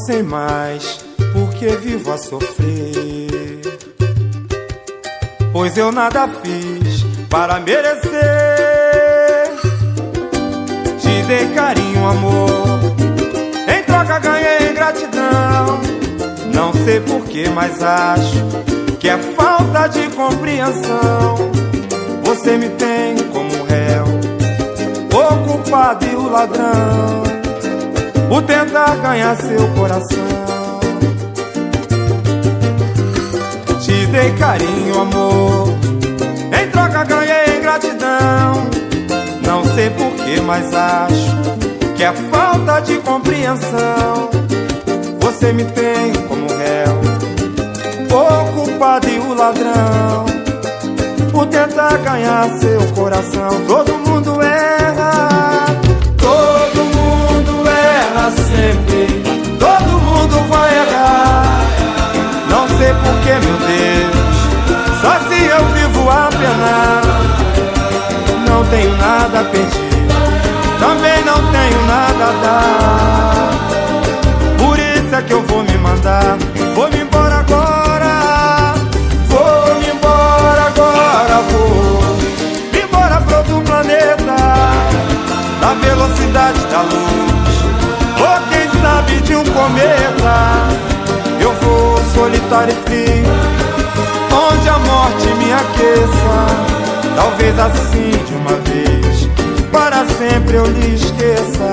sei mais porque vivo a sofrer, pois eu nada fiz para merecer. Te dei carinho, amor, em troca ganhei gratidão. Não sei porquê, mas acho que é falta de compreensão. Você me tem como réu, o culpado e o ladrão, por tentar ganhar seu coração. Te dei carinho, amor, em troca ganhei gratidão. Não sei porquê, mas acho que é falta de compreensão. Você me tem como réu, o culpado e o ladrão, por tentar ganhar seu coração. Todo mundo erra, todo mundo erra sempre, todo mundo vai errar. Não sei porquê, meu Deus, só se eu vivo a penar. Não tenho nada a pedir, também não tenho nada a dar. Por isso é que eu vou me mandar, vou me embora agora. Vou me embora agora, vou me embora pra outro planeta, da velocidade da luz, ou quem sabe de um cometa. Eu vou solitário e frio, onde a morte me aqueça. Talvez assim de uma vez, para sempre eu lhe esqueça.